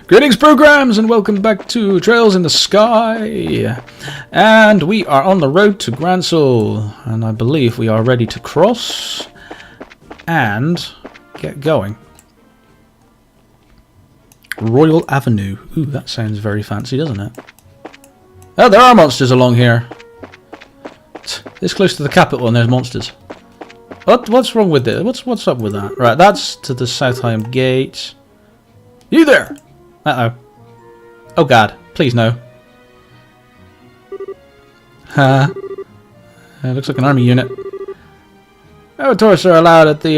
Greetings, programs, and welcome back to Trails in the Sky. And we are on the road to Grancel, and I believe we are ready to cross and get going. Royal Avenue. Ooh, that sounds very fancy, doesn't it? Oh, there are monsters along here. This close to the capital, and there's monsters. What's wrong with it? What's up with that? Right, that's to the Southheim Gate. You there? Uh-oh. Oh god, please no. Looks like an army unit. Oh, tourists are allowed at the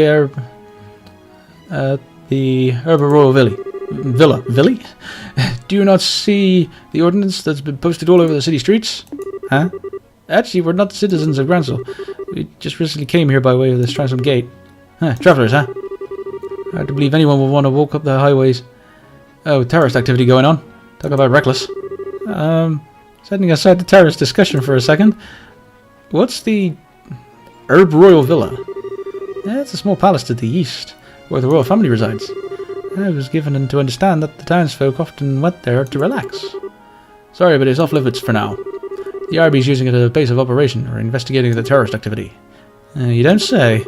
Urban Royal Villa. Do you not see the ordinance that's been posted all over the city streets? Huh? Actually, we're not citizens of Grancel. We just recently came here by way of the Stratham Gate. Travellers, huh? Hard to believe anyone would want to walk up the highways. Oh, terrorist activity going on. Talk about reckless. Setting aside the terrorist discussion for a second. What's the Herb Royal Villa? It's a small palace to the east, where the royal family resides. I was given to understand that the townsfolk often went there to relax. Sorry, but it's off limits for now. The RB is using it as a base of operation, or investigating the terrorist activity. You don't say.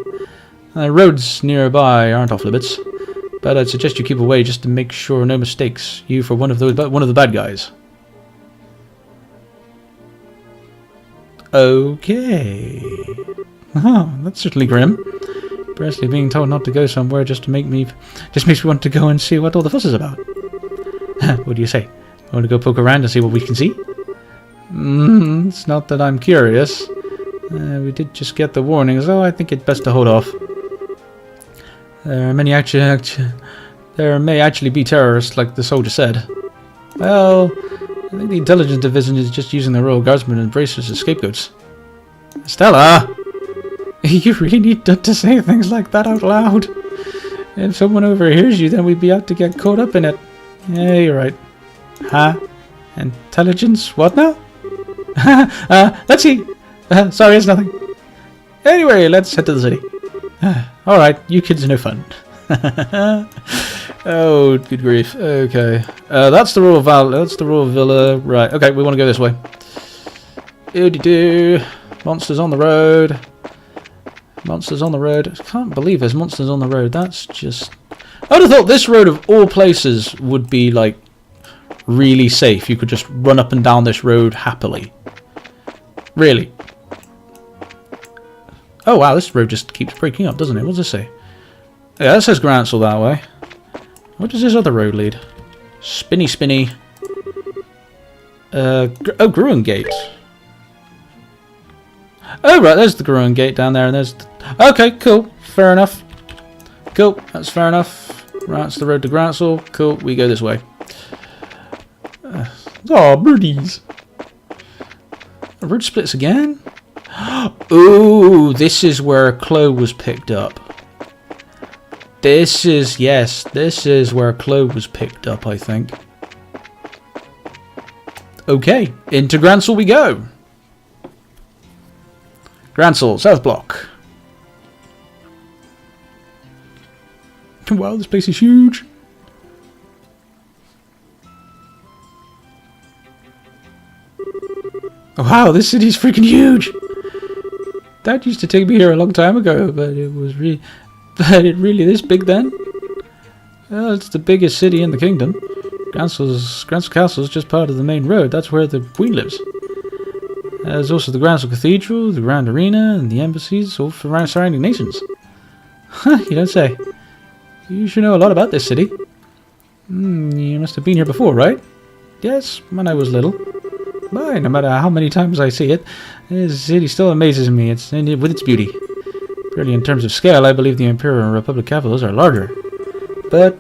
Roads nearby aren't off limits. But I'd suggest you keep away just to make sure no mistakes you for one of the bad guys. Okay. Oh, that's certainly grim. Presley being told not to go somewhere just makes me want to go and see what all the fuss is about. What do you say? Want to go poke around and see what we can see? It's not that I'm curious. We did just get the warning, so I think it's best to hold off. There may actually be terrorists, like the soldier said. Well, I think the intelligence division is just using the royal guardsmen and bracers as scapegoats. Stella! You really need to say things like that out loud. If someone overhears you, then we'd be out to get caught up in it. Yeah, you're right. Huh? Intelligence? What now? Let's see. Sorry, it's nothing. Anyway, let's head to the city. Alright, you kids are no fun. Oh, good grief. Okay. That's the Royal Villa. Right, okay, we want to go this way. Oodie-doo. Monsters on the road. Monsters on the road. I can't believe there's monsters on the road. That's just... I would have thought this road of all places would be, like, really safe. You could just run up and down this road happily. Really. Oh wow, this road just keeps breaking up, doesn't it? What does it say? Yeah, that says Grancel that way. What does this other road lead? Spinny. Gruen Gate. Oh right, there's the Gruen Gate down there, and there's... Okay, cool. Fair enough. Cool, that's fair enough. Right, that's the road to Grancel. Cool, we go this way. Birdies. The road splits again? Ooh, this is where Chloe was picked up. This is where Chloe was picked up, I think. Okay, into Grancel we go. Grancel, South Block. Wow, this place is huge. Wow, this city's freaking huge. That used to take me here a long time ago, but it really this big then? Well, it's the biggest city in the kingdom. Grancel Castle is just part of the main road. That's where the Queen lives. There's also the Grancel Cathedral, the Grand Arena, and the embassies, all for surrounding nations. Huh, you don't say. You should know a lot about this city. You must have been here before, right? Yes, when I was little. But no matter how many times I see it, this city still amazes me with its beauty. Purely in terms of scale, I believe the Imperial and Republic capitals are larger. But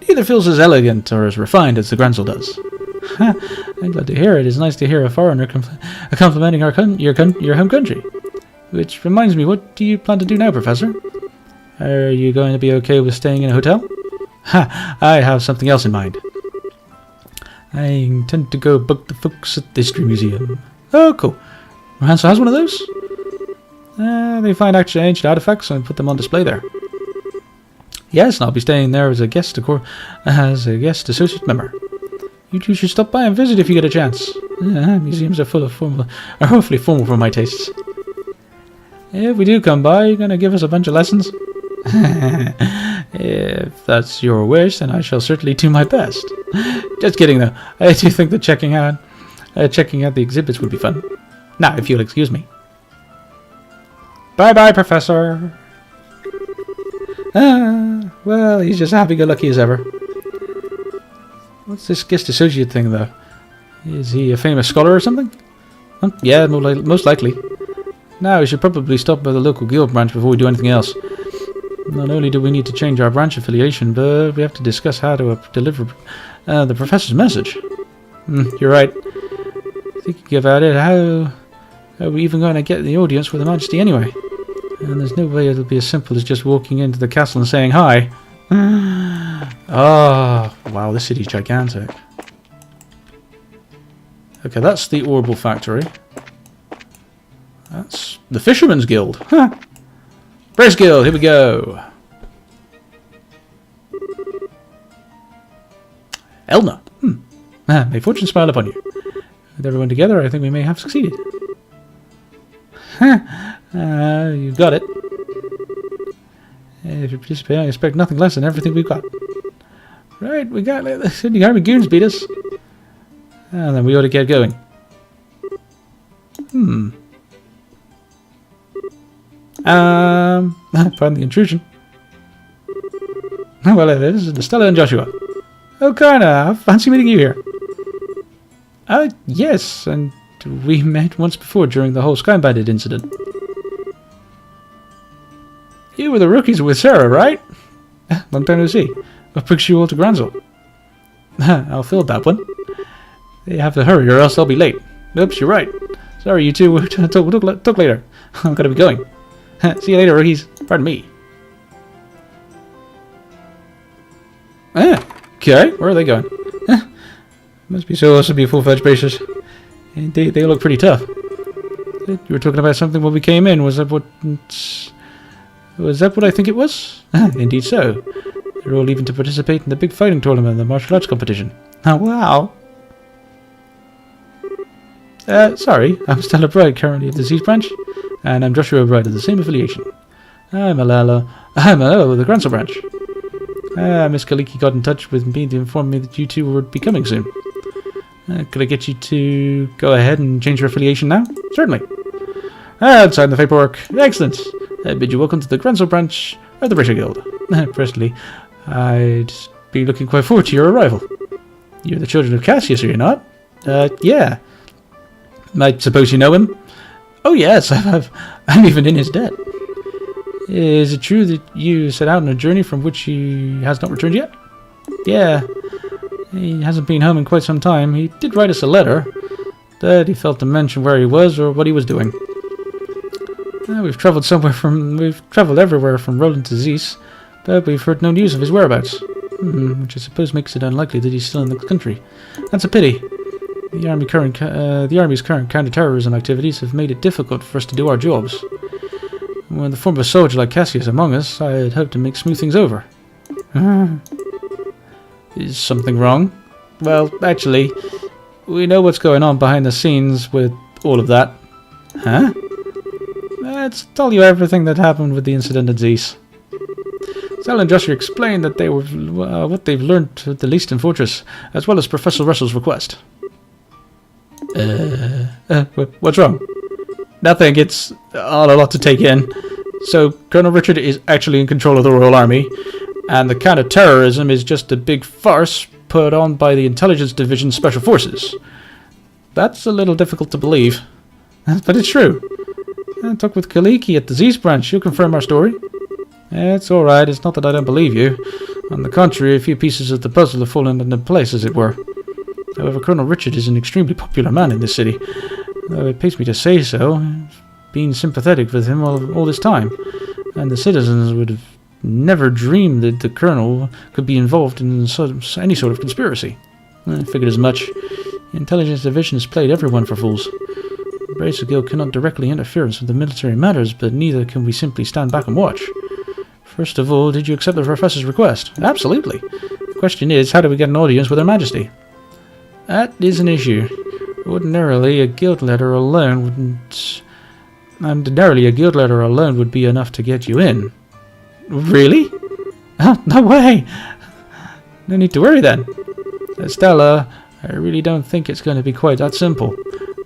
neither feels as elegant or as refined as the Grancel does. I'm glad to hear it. It's nice to hear a foreigner complimenting your home country. Which reminds me, what do you plan to do now, Professor? Are you going to be okay with staying in a hotel? I have something else in mind. I intend to go bug the folks at the History Museum. Oh, cool. Grancel has one of those? They find ancient artifacts and put them on display there. Yes, and I'll be staying there as a guest associate member. You two should stop by and visit if you get a chance. Museums are awfully formal for my tastes. If we do come by, you're gonna give us a bunch of lessons? If that's your wish, then I shall certainly do my best. Just kidding, though. I do think that checking out the exhibits would be fun. Now, if you'll excuse me. Bye-bye, Professor. Well, he's just happy-go-lucky as ever. What's this guest associate thing, though? Is he a famous scholar or something? Yeah, most likely. Now, we should probably stop by the local guild branch before we do anything else. Not only do we need to change our branch affiliation, but we have to discuss how to deliver the professor's message. You're right. Thinking about it, how are we even going to get the audience with Her Majesty anyway? And there's no way it'll be as simple as just walking into the castle and saying hi. Oh, wow, this city's gigantic. Okay, that's the Orbital Factory. That's the Fisherman's Guild. Huh. Brace Guild, here we go. Elna. May fortune smile upon you. With everyone together, I think we may have succeeded. You got it. If you participate, I expect nothing less than everything we've got. Right, we got the Sydney Army Goons beat us. And then we ought to get going. Pardon the intrusion. Well, this is Stella and Joshua. Oh, Karna, fancy meeting you here. Yes, and we met once before during the whole Sky Bandit incident. You were the rookies with Sarah, right? Long time no see. What brings you all to Grancel? I'll fill that one. They have to hurry or else I'll be late. Oops, you're right. Sorry, you two. We'll talk later. I'm gonna be going. See you later, rookies. Pardon me. Okay, where are they going? Must be so awesome to be a full-fledged basis. They look pretty tough. You were talking about something when we came in. Was that what I think it was? Indeed so. They're all leaving to participate in the big fighting tournament, the martial arts competition. Oh, wow. Sorry, I'm Stella Bride, currently at the Disease branch, and I'm Joshua Bride of the same affiliation. I'm Alala with the Grancel branch. Miss Kaliki got in touch with me to inform me that you two would be coming soon. Could I get you to go ahead and change your affiliation now? Certainly. Sign the paperwork. Excellent. I bid you welcome to the Grancel branch of the British Guild. Personally, I'd be looking quite forward to your arrival. You're the children of Cassius, are you not? Yeah. I suppose you know him? Oh yes, I'm even in his debt. Is it true that you set out on a journey from which he has not returned yet? Yeah. He hasn't been home in quite some time. He did write us a letter, but he failed to mention where he was or what he was doing. We've travelled everywhere from Roland to Zeus, but we've heard no news of his whereabouts. Which I suppose makes it unlikely that he's still in the country. That's a pity. The Army's current counter-terrorism activities have made it difficult for us to do our jobs. With the former soldier like Cassius among us, I had hoped to make smooth things over. Is something wrong? Well, actually, we know what's going on behind the scenes with all of that. Huh? Let's tell you everything that happened with the incident at Zeus. Sal and Joshua explained that they were what they've learned at the Leaston Fortress, as well as Professor Russell's request. What's wrong? Nothing, it's all a lot to take in. So, Colonel Richard is actually in control of the Royal Army, and the counter-terrorism is just a big farce put on by the Intelligence Division Special Forces. That's a little difficult to believe, but it's true. I talked with Kaliki at the Zeus branch. She'll confirm our story. It's alright, it's not that I don't believe you. On the contrary, a few pieces of the puzzle have fallen into place, as it were. However, Colonel Richard is an extremely popular man in this city. Though it pains me to say so, I've been sympathetic with him all this time, and the citizens would have never dreamed that the Colonel could be involved in any sort of conspiracy. I figured as much. The Intelligence Division has played everyone for fools. The Bracer Guild cannot directly interfere with the military matters, but neither can we simply stand back and watch. First of all, did you accept the Professor's request? Absolutely. The question is, how do we get an audience with Her Majesty? That is an issue. Ordinarily, a guild letter alone would be enough to get you in. Really? Oh, no way! No need to worry then. Stella, I really don't think it's going to be quite that simple.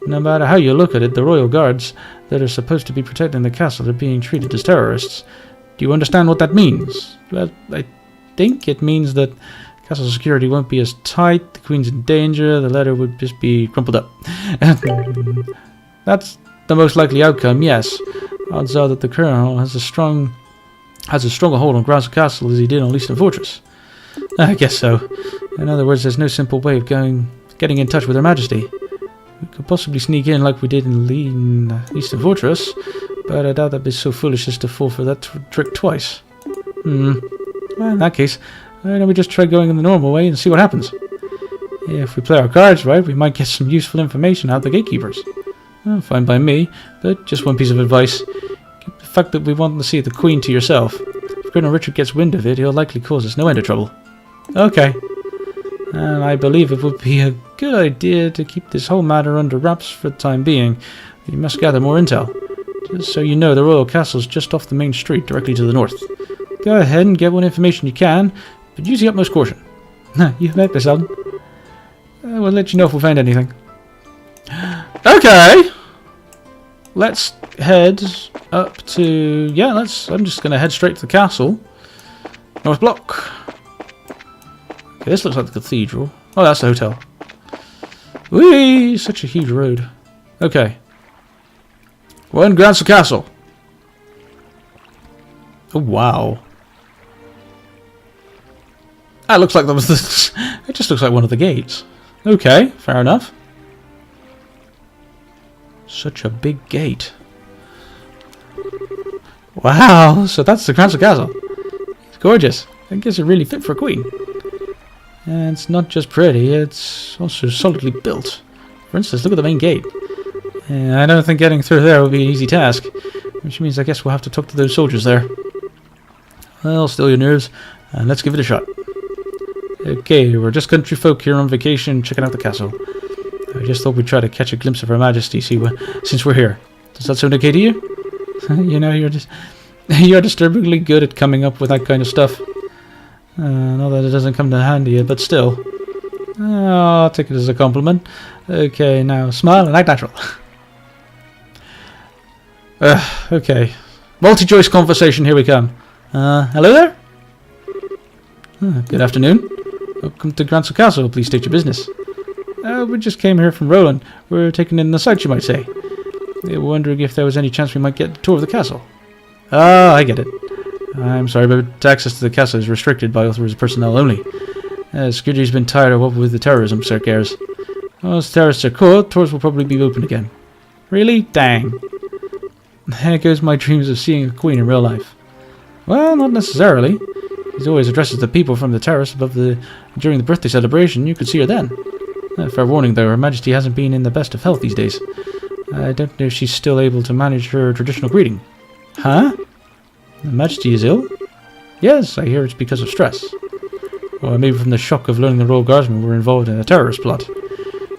No matter how you look at it, the royal guards that are supposed to be protecting the castle are being treated as terrorists. Do you understand what that means? Well, I think it means that castle security won't be as tight, the Queen's in danger, the letter would just be crumpled up. That's the most likely outcome, yes. Odds are that the Colonel has a stronger hold on Grancel Castle as he did on Eastern Fortress. I guess so. In other words, there's no simple way of getting in touch with Her Majesty. We could possibly sneak in like we did in Eastern Fortress, but I doubt that'd be so foolish as to fall for that trick twice. Well, in that case, why don't we just try going in the normal way and see what happens? If we play our cards right, we might get some useful information out of the gatekeepers. Fine by me, but just one piece of advice. Keep the fact that we want to see the Queen to yourself. If Colonel Richard gets wind of it, he'll likely cause us no end of trouble. Okay. And I believe it would be a good idea to keep this whole matter under wraps for the time being. We must gather more intel. Just so you know, the royal castle is just off the main street, directly to the north. Go ahead and get what information you can, but use the utmost caution. You bet, Miss Ellen. We'll let you know if we find anything. Okay! Let's head up to... Yeah, I'm just going to head straight to the castle. North Block. Okay, this looks like the cathedral. Oh, that's the hotel. Whee! Such a huge road. Okay. We're in Grancel Castle. Oh, wow. That looks like that was the... It just looks like one of the gates. Okay, fair enough. Such a big gate. Wow, so that's the Grancel Castle. It's gorgeous. I guess it really fit for a queen. And it's not just pretty, it's also solidly built. For instance, look at the main gate. I don't think getting through there will be an easy task, which means I guess we'll have to talk to those soldiers there. Well, still your nerves, and let's give it a shot. Okay, we're just country folk here on vacation, checking out the castle. I just thought we'd try to catch a glimpse of Her Majesty, since we're here. Does that sound okay to you? You know, you're disturbingly good at coming up with that kind of stuff. Not that it doesn't come to handy, but still. I'll take it as a compliment. Okay, now smile and act natural. Okay. Multi-choice conversation, here we come. Hello there? Good afternoon. Welcome to Grancel Castle. Please state your business. We just came here from Roland. We're taking in the sights, you might say. They were wondering if there was any chance we might get a tour of the castle. Ah, I get it. I'm sorry, but access to the castle is restricted by authorized personnel only. Security's been tired of what with the terrorism scares. Once terrorists are caught, tours will probably be open again. Really? Dang. There goes my dreams of seeing a queen in real life. Well, not necessarily. He's always addresses the people from the terrace during the birthday celebration. You could see her then. Fair warning, though, Her Majesty hasn't been in the best of health these days. I don't know if she's still able to manage her traditional greeting. Huh? Her Majesty is ill? Yes, I hear it's because of stress. Or maybe from the shock of learning the Royal Guardsmen were involved in a terrorist plot.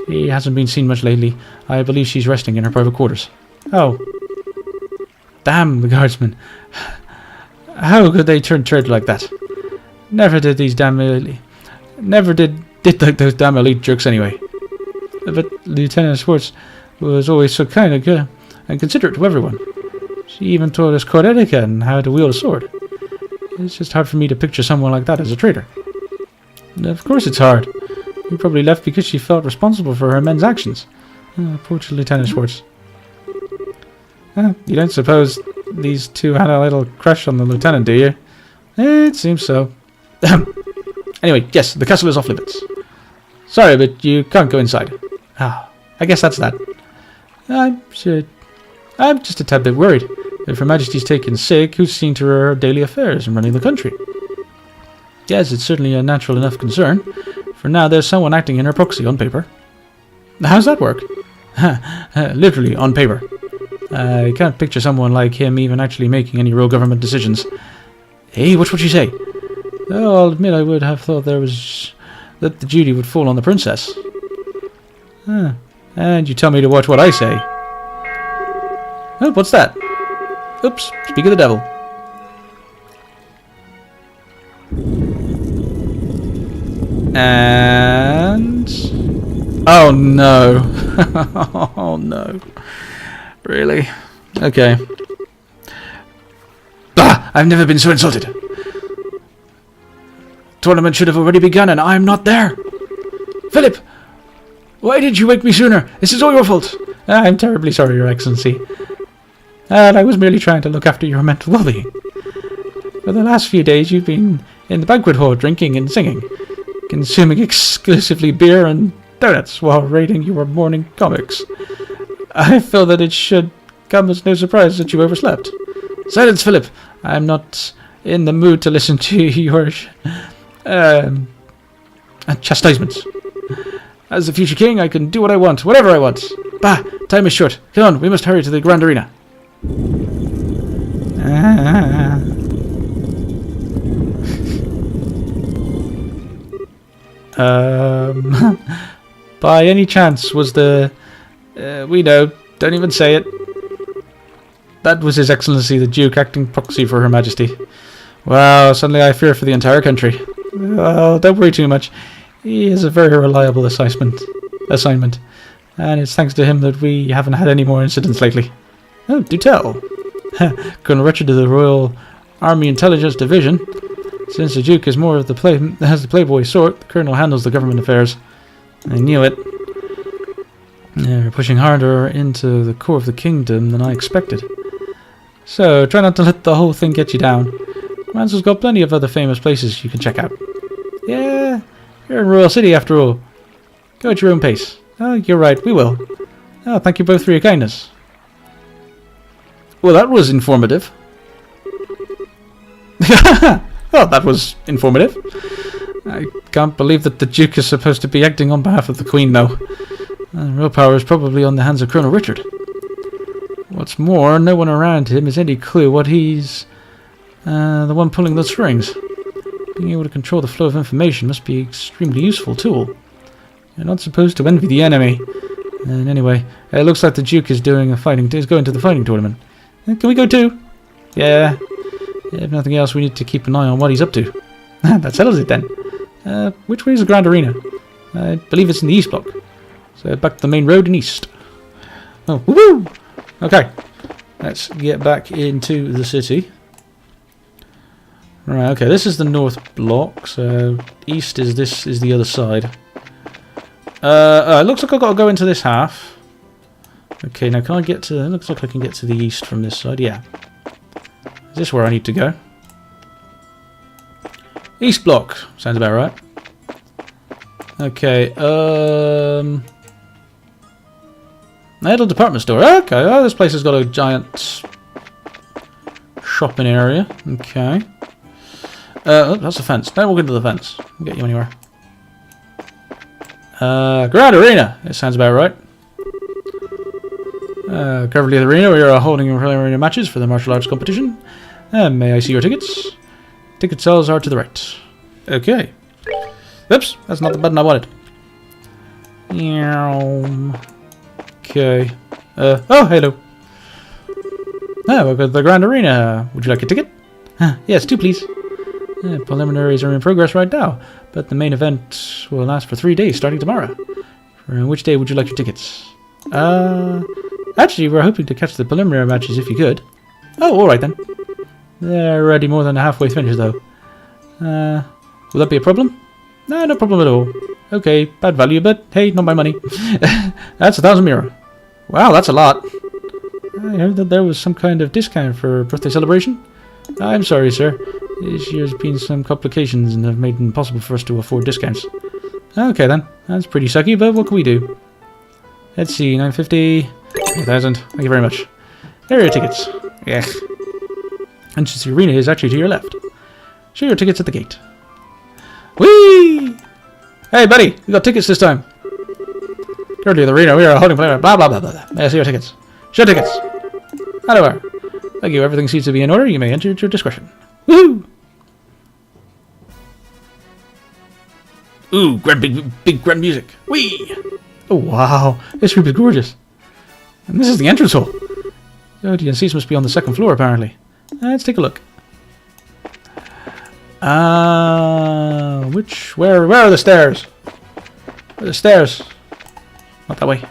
He hasn't been seen much lately. I believe she's resting in her private quarters. Oh. Damn the Guardsmen. How could they turn traitor like that? Never did those damn elite jerks anyway. But Lieutenant Schwartz was always so kind and good and considerate to everyone. She even taught us court etiquette and how to wield a sword. It's just hard for me to picture someone like that as a traitor. And of course it's hard. She probably left because she felt responsible for her men's actions. Poor Lieutenant Schwartz. You don't suppose these two had a little crush on the lieutenant, do you? It seems so. Anyway, yes, the castle is off limits. Sorry, but you can't go inside. I guess that's that. I'm just a tad bit worried. If Her Majesty's taken sick, who's seen to her daily affairs and running the country? Yes, it's certainly a natural enough concern. For now, there's someone acting in her proxy on paper. How's that work? Literally, on paper. I can't picture someone like him even actually making any real government decisions. Hey, watch what you say. Oh, I'll admit I would have thought that the duty would fall on the princess. Huh. And you tell me to watch what I say. Oh, what's that? Oops, speak of the devil. And... oh no. Oh no. Really? Okay. Bah! I've never been so insulted. Tournament should have already begun and I'm not there. Philip! Why did you wake me sooner? This is all your fault. I'm terribly sorry, Your Excellency. And I was merely trying to look after your mental well-being. For the last few days you've been in the banquet hall drinking and singing, consuming exclusively beer and donuts while reading your morning comics. I feel that it should come as no surprise that you overslept. Silence, Philip! I'm not in the mood to listen to your chastisements. As the future king, I can do what I want, whatever I want. Bah! Time is short. Come on, we must hurry to the Grand Arena. By any chance was the... we know, don't even say it. That was His Excellency the Duke acting proxy for Her Majesty. Wow, suddenly I fear for the entire country. Oh, don't worry too much. He is a very reliable assignment. And it's thanks to him that we haven't had any more incidents lately. Oh, do tell. Colonel Richard of the Royal Army Intelligence Division. Since the Duke is more of the playboy sort, the Colonel handles the government affairs. I knew it. They're pushing harder into the core of the kingdom than I expected. So, try not to let the whole thing get you down. Grancel's got plenty of other famous places you can check out. Yeah, you're in Royal City after all. Go at your own pace. Oh, you're right, we will. Oh, thank you both for your kindness. Well, that was informative. Well, that was informative. I can't believe that the Duke is supposed to be acting on behalf of the Queen, though. Real power is probably on the hands of Colonel Richard. What's more, no one around him has any clue what he's the one pulling the strings. Being able to control the flow of information must be an extremely useful tool. You're not supposed to envy the enemy. And anyway, it looks like the Duke is going to the fighting tournament. Can we go too? Yeah. If nothing else, we need to keep an eye on what he's up to. That settles it then. Which way is the Grand Arena? I believe it's in the east block. So back to the main road and east. Oh, woo! Okay, let's get back into the city. Right, okay, this is the north block, so east is the other side. It looks like I've got to go into this half. Okay, now can I get to... It looks like I can get to the east from this side, yeah. Is this where I need to go? East block, sounds about right. Okay, Idle department store. Okay, oh, this place has got a giant shopping area. Okay. Oh, that's a fence. Don't walk into the fence. I'll get you anywhere. Grand Arena. It sounds about right. Currently at the arena, we are holding arena matches for the martial arts competition. May I see your tickets? Ticket sales are to the right. Okay. Oops, that's not the button I wanted. Okay. Oh, hello. Welcome to the Grand Arena. Would you like a ticket? Yes, 2 please. Preliminaries are in progress right now, but the main event will last for 3 days, starting tomorrow. For which day would you like your tickets? Actually, we're hoping to catch the preliminary matches if you could. Oh, alright then. They're already more than halfway finished, though. Will that be a problem? No, no problem at all. Okay, bad value, but hey, not my money. That's 1,000 mirror. Wow, that's a lot. I heard that there was some kind of discount for a birthday celebration. I'm sorry, sir. This year's been some complications and have made it impossible for us to afford discounts. Okay then, that's pretty sucky, but what can we do? Let's see, 950, 1,000. Thank you very much. There are your tickets. Yeah. Entrance to the arena is actually to your left. Show your tickets at the gate. Whee! Hey, buddy, we got tickets this time. Currently at the arena, we are holding blah blah blah blah blah. May I see your tickets? Show tickets. Hello. Thank you. Everything seems to be in order. You may enter at your discretion. Woohoo! Ooh, big grand music. Whee! Oh wow, this room is gorgeous. And this is the entrance hall. The audience must be on the second floor apparently. Let's take a look. Where are the stairs? Where are the stairs? Not that way.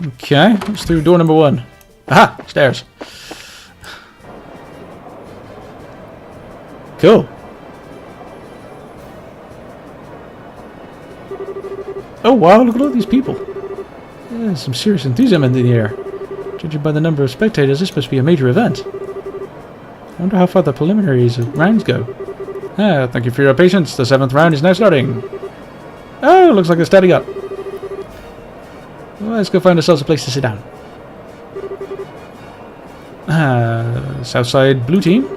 Okay, let's through door number 1. Aha! Stairs. Cool. Oh wow, look at all these people. Yeah, some serious enthusiasm in the air. Judging by the number of spectators, this must be a major event. I wonder how far the preliminaries rounds go. Thank you for your patience. The 7th round is now starting. Oh, looks like they're starting up. Well, let's go find ourselves a place to sit down. Southside Blue Team.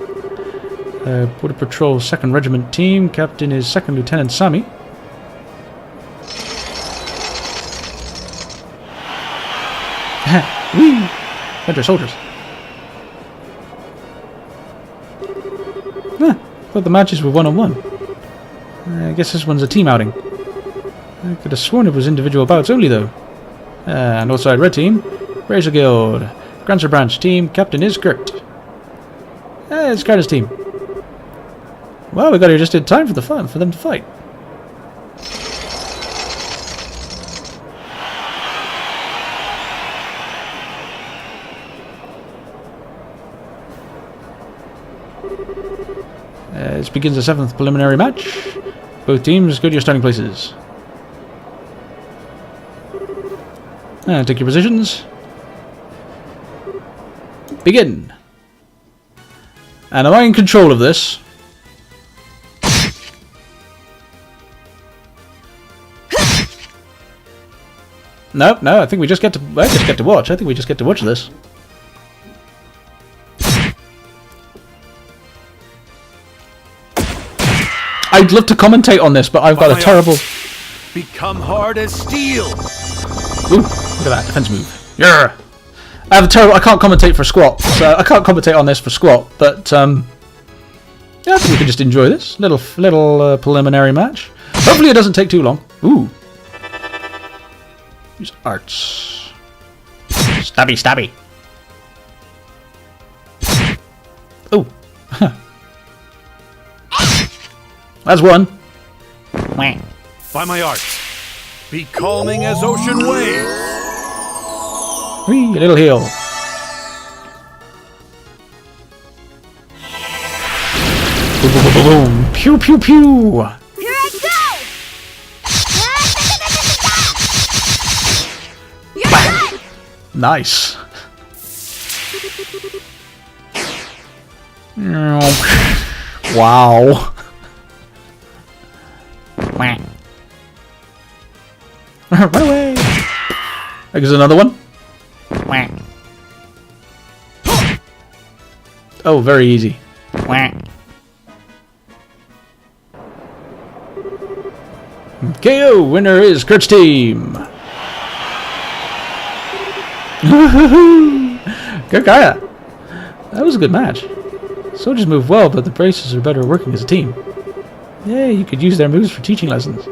Border Patrol 2nd Regiment Team. Captain is 2nd Lieutenant Sammy. Whee! Enter soldiers. Thought the matches were one-on-one. I guess this one's a team outing. I could have sworn it was individual bouts only, though. Northside Red Team. Razor Guild. Grancel Branch Team. Captain is Kurt. It's Carter's team. Well, we got here just in time for them to fight. This begins the 7th preliminary match. Both teams, go to your starting places. And take your positions. Begin. And am I in control of this? No, I think we just get to. I just get to watch. I think we just get to watch this. I'd love to commentate on this, but I've got a terrible. Become hard as steel. Ooh, look at that defense move. Yeah. I have a terrible. I can't commentate for squat, so I can't commentate on this for squat. But yeah, I think we can just enjoy this little preliminary match. Hopefully, it doesn't take too long. Ooh. Use arts. Stabby. Oh. That's one. By my arts. Be calming as ocean waves. Whee, a little heal. Boom, boom, boom, boom. Pew, pew, pew. Here I go! You're done! Nice. Wow. Run away! There's another one. Oh, very easy. KO! Winner is Kurt's team! Good guy. That was a good match. Soldiers move well, but the braces are better working as a team. Yeah, you could use their moves for teaching lessons.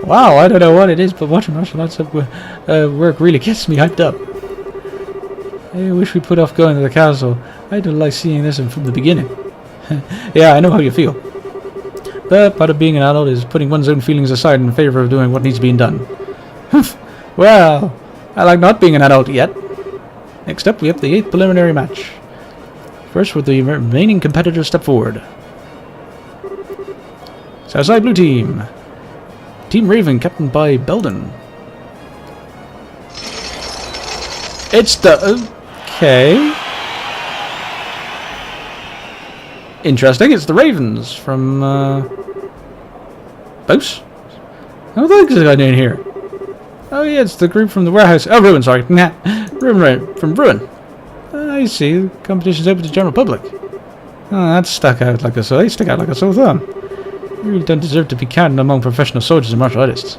Wow, I don't know what it is, but watching martial arts work really gets me hyped up. I wish we put off going to the castle. I don't like seeing this from the beginning. Yeah, I know how you feel. But part of being an adult is putting one's own feelings aside in favor of doing what needs being done. Well, I like not being an adult yet. Next up, we have the 8th preliminary match. First, will the remaining competitors step forward. Southside Blue Team. Team Raven, captained by Belden. It's the... Okay. Interesting, it's the Ravens from... Bose? I think there's a guy down here. Oh yeah, it's the group from the warehouse. Oh, Ruin, sorry. Nah, Ruin, from Ruin. I see, the competition's open to the general public. Oh, that stuck out like a sore. They stick out like a sore thumb. You really don't deserve to be counted among professional soldiers and martial artists.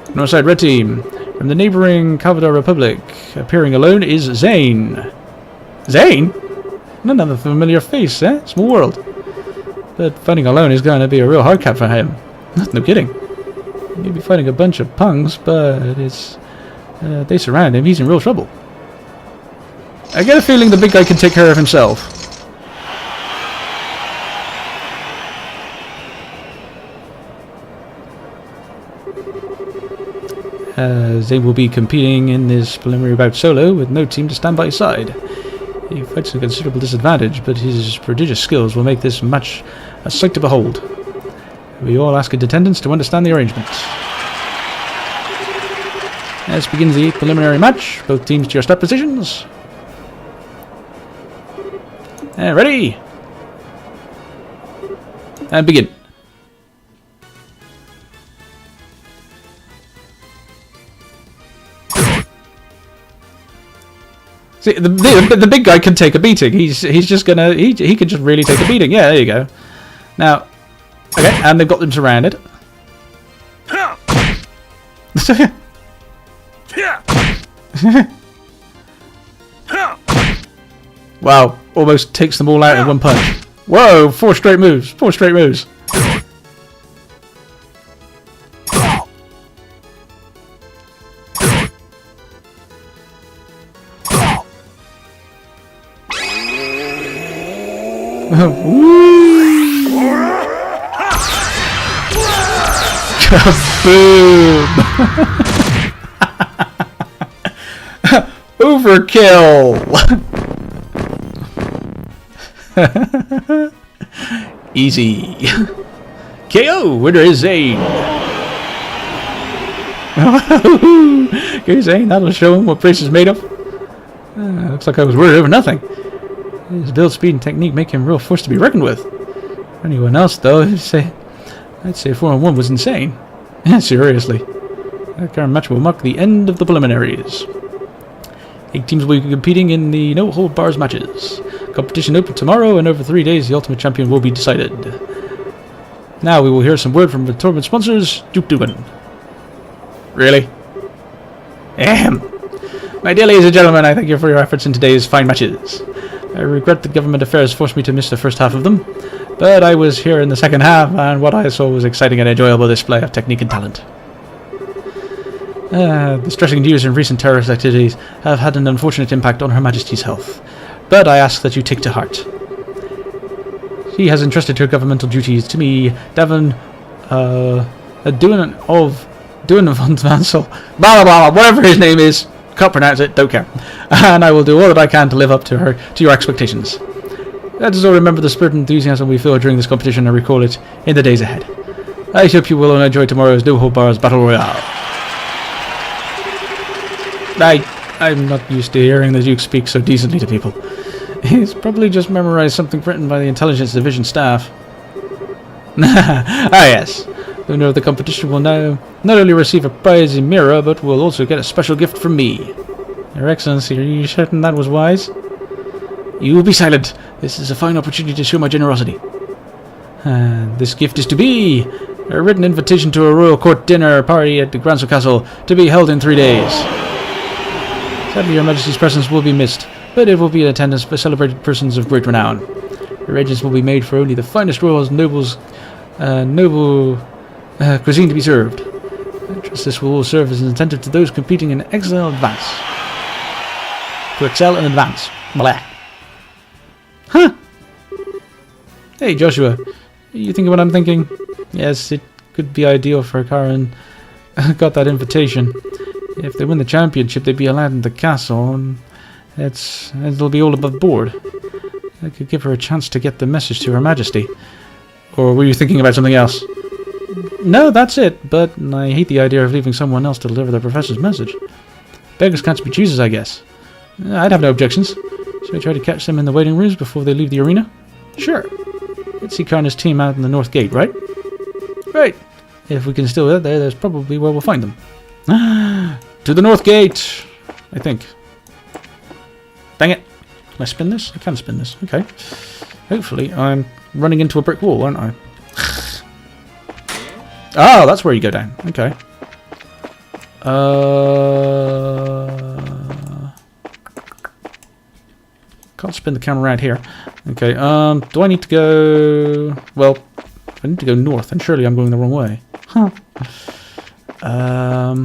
Northside Red Team. From the neighbouring Calvador Republic. Appearing alone is Zane. Zane? Another familiar face, eh? Small world. But fighting alone is going to be a real hardcap for him. No kidding. He'll be fighting a bunch of punks, but it's they surround him. He's in real trouble. I get a feeling the big guy can take care of himself. They will be competing in this preliminary bout solo with no team to stand by his side. He fights at a considerable disadvantage, but his prodigious skills will make this match a sight to behold. We all ask attendants to understand the arrangements. As begins the 8th preliminary match. Both teams to your start positions. And ready! And begin. See, the big guy can take a beating. He's just gonna he can just really take a beating. Yeah, there you go. Now, okay, and they've got them surrounded. Wow, almost takes them all out in one punch. Whoa, 4 straight moves. 4 straight moves. Kaboom! Overkill! Easy. KO! Winner is Zane. Go Zane, that'll show him what Prince is made of. Looks like I was worried over nothing. His build speed and technique make him a real force to be reckoned with. For anyone else, though, I'd say 4-on-1 was insane. Seriously. That current match will mark the end of the preliminaries. 8 teams will be competing in the no-hold-bars matches. Competition open tomorrow, and over 3 days the ultimate champion will be decided. Now we will hear some word from the tournament sponsors, Duke Dugan. Really? Ahem. My dear ladies and gentlemen, I thank you for your efforts in today's fine matches. I regret that government affairs forced me to miss the first half of them, but I was here in the second half, and what I saw was exciting and enjoyable display of technique and talent. The distressing news and recent terrorist activities have had an unfortunate impact on Her Majesty's health, but I ask that you take to heart. She has entrusted her governmental duties to me, Davin, Duan von Grancel, blah blah blah, whatever his name is. Can't pronounce it, don't care. And I will do all that I can to live up to your expectations. Let us all remember the spirit and enthusiasm we feel during this competition and recall it in the days ahead. I hope you will all enjoy tomorrow's No Hold Bars Battle Royale. I'm not used to hearing the Duke speak so decently to people. He's probably just memorized something written by the Intelligence Division staff. Ah yes. The winner of the competition will now not only receive a prize in mirror, but will also get a special gift from me. Your Excellency, are you certain that was wise? You will be silent. This is a fine opportunity to show my generosity. This gift is to be a written invitation to a royal court dinner party at the Grancel Castle to be held in 3 days. Sadly, Your Majesty's presence will be missed, but it will be in attendance by celebrated persons of great renown. Arrangements will be made for only the finest royals, noble cuisine to be served. I trust this will serve as an incentive to those competing in excel in advance. To excel in advance. Blah. Huh. Hey Joshua, you thinking what I'm thinking? Yes, it could be ideal for Karen. Got that invitation. If they win the championship, they'd be allowed in the castle, and it'll be all above board. I could give her a chance to get the message to Her Majesty. Or were you thinking about something else? No, that's it, but I hate the idea of leaving someone else to deliver the professor's message. Beggars can't be choosers, I guess. I'd have no objections. Should I try to catch them in the waiting rooms before they leave the arena? Sure. Let's see Karna's team out in the North Gate, right? Right. If we can still get there, that's probably where we'll find them. To the North Gate! I think. Dang it. Can I spin this? I can spin this. Okay. Hopefully I'm running into a brick wall, aren't I? Oh, that's where you go down. Okay. Can't spin the camera around here. Okay, do I need to go... Well, I need to go north, and surely I'm going the wrong way. Huh. Yeah,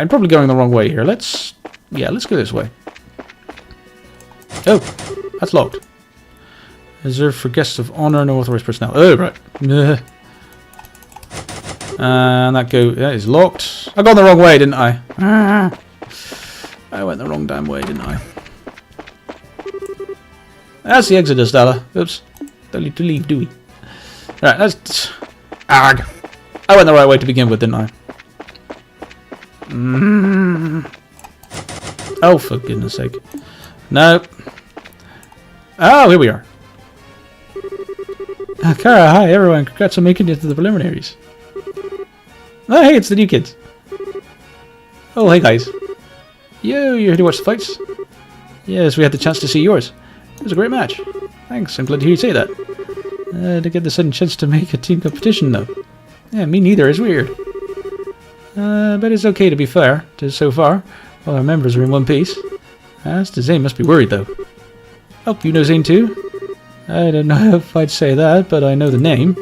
I'm probably going the wrong way here. Let's go this way. Oh, that's locked. Reserved for guests of honor, no authorized personnel. Oh, right. And that is locked. I gone the wrong way, didn't I? I went the wrong damn way, didn't I? That's the exit, Stella. Oops. Don't need to leave, do we? Right, let's... Arg! I went the right way to begin with, didn't I? Oh, for goodness sake. No. Oh, here we are. Kara, hi everyone. Congrats on making it to the preliminaries. Oh, hey, it's the new kids. Oh, hey guys. Yo, you here to watch the fights? Yes, we had the chance to see yours. It was a great match. Thanks, I'm glad to hear you say that. To get the sudden chance to make a team competition, though. Yeah, me neither. It's weird. But it's okay to be fair. So far, all our members are in one piece. As to Zane must be worried, though. Oh, you know Zane too? I don't know if I'd say that, but I know the name.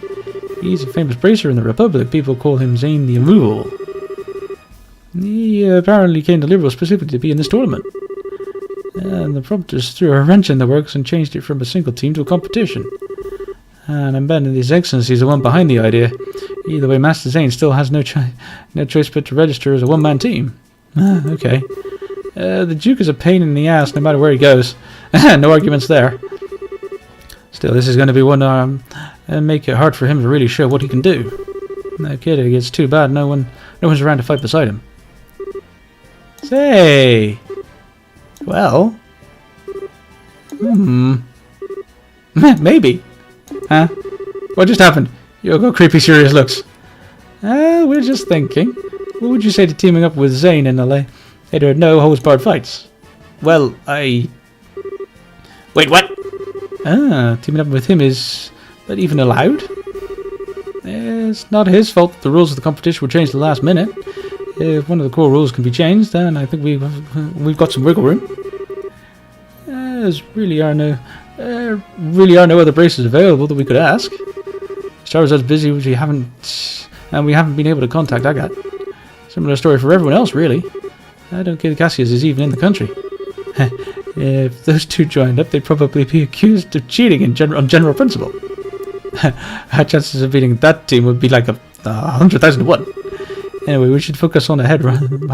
He's a famous bracer in the Republic. People call him Zane the Immovable. He apparently came to Liberal specifically to be in this tournament. And the prompters threw a wrench in the works and changed it from a single team to a competition. And I'm betting His Excellency is the one behind the idea. Either way, Master Zane still has no choice but to register as a one-man team. Okay. The Duke is a pain in the ass no matter where he goes. No arguments there. Still, this is going to be one and make it hard for him to really show what he can do. No kidding, it's too bad no one's around to fight beside him. Say, well, maybe, huh? What just happened? You got creepy, serious looks. We're just thinking. What would you say to teaming up with Zane in LA? Later, no holds barred fights. Well, wait, what? Teaming up with him is that even allowed? It's not his fault that the rules of the competition were changed at the last minute. If one of the core rules can be changed, then I think we've got some wiggle room. There really are no other braces available that we could ask. Charizard's busy, we haven't been able to contact Agat. Similar story for everyone else, really. I don't think Cassius is even in the country. If those two joined up, they'd probably be accused of cheating on general principle. Our chances of beating that team would be like 100,000 to 1. Anyway, we should focus on the head run.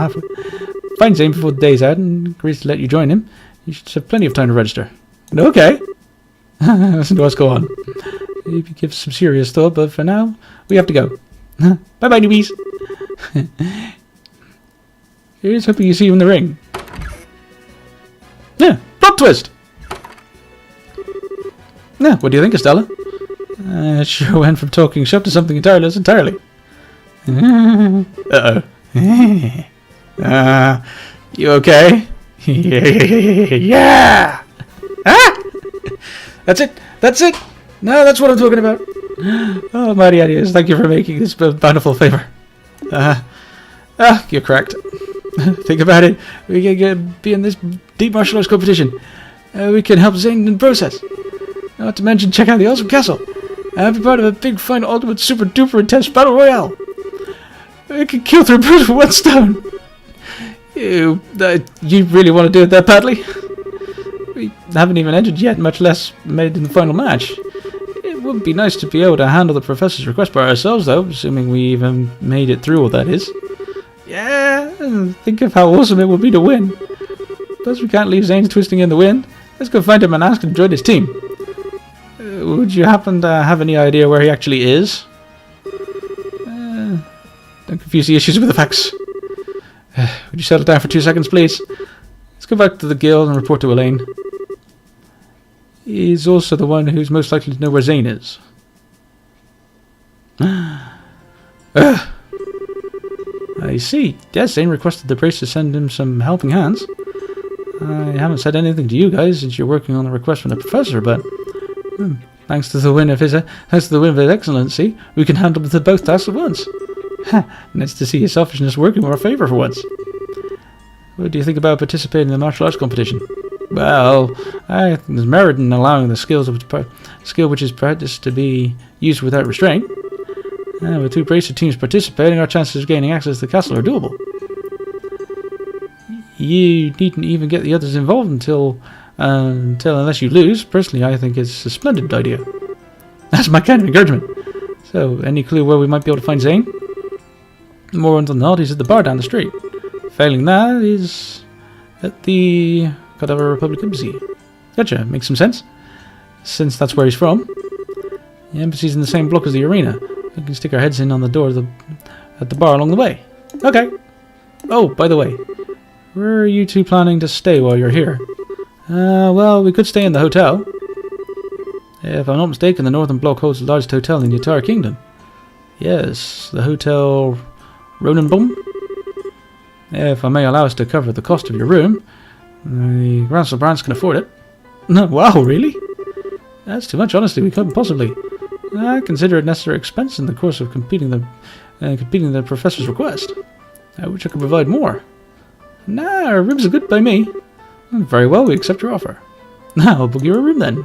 Find Zane before the day's out and agrees to let you join him. You should have plenty of time to register. Okay. Listen to us go on. Maybe give some serious thought, but for now, we have to go. Bye-bye, newbies. Here's hoping you see you in the ring. Yeah, plot twist! Yeah, what do you think, Estella? It sure went from talking shop to something entirely. Uh-oh. You okay? Yeah! Ah! That's it! No, that's what I'm talking about. Oh, mighty ideas, thank you for making this bountiful favor. You're correct. Think about it. We can be in this deep martial arts competition. We can help Zane in the process. Not to mention check out the awesome castle. And be part of a big, fun, ultimate, super duper intense battle royale. We can kill through brute with one stone. You really want to do it that badly? We haven't even entered yet, much less made in the final match. It would be nice to be able to handle the professor's request by ourselves, though, assuming we even made it through all that is. Yeah, think of how awesome it would be to win. Plus, we can't leave Zane twisting in the wind. Let's go find him and ask him to join his team. Would you happen to have any idea where he actually is? Don't confuse the issues with the facts. Would you settle down for 2 seconds, please? Let's go back to the guild and report to Elaine. He's also the one who's most likely to know where Zane is. I see. Yes, Zane requested the brace to send him some helping hands. I haven't said anything to you guys since you're working on the request from the professor, but thanks to the win of His Excellency, we can handle both tasks at once. Nice to see your selfishness working in our favour for once. What do you think about participating in the martial arts competition? Well, I think there's merit in allowing the skill which is practiced to be used without restraint. With 2 bracer teams participating, our chances of gaining access to the castle are doable. You needn't even get the others involved until unless you lose. Personally, I think it's a splendid idea. That's my kind of encouragement. So, any clue where we might be able to find Zane? More than not, he's at the bar down the street. Failing that, he's at the Cadaver Republic Embassy. Gotcha, makes some sense. Since that's where he's from. The embassy's in the same block as the arena. We can stick our heads in on the door at the bar along the way. Okay. Oh, by the way, where are you two planning to stay while you're here? Well, we could stay in the hotel. If I'm not mistaken, the Northern Block holds the largest hotel in the entire kingdom. Yes, the Hotel Ronenbaum. If I may allow us to cover the cost of your room, the Grancel branch can afford it. Wow, really? That's too much, honestly. We couldn't possibly. I consider it necessary expense in the course of completing the professor's request. I wish I could provide more. Nah, our rooms are good by me. Very well, we accept your offer. Now I'll book you a room then.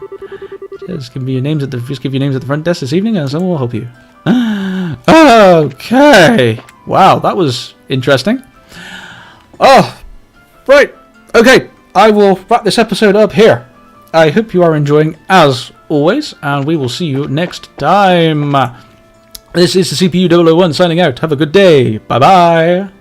Just give your names at the front desk this evening, and someone will help you. Okay. Wow, that was interesting. Oh, right. Okay, I will wrap this episode up here. I hope you are enjoying as always, and we will see you next time. This is the CPU 001 signing out. Have a good day. Bye bye.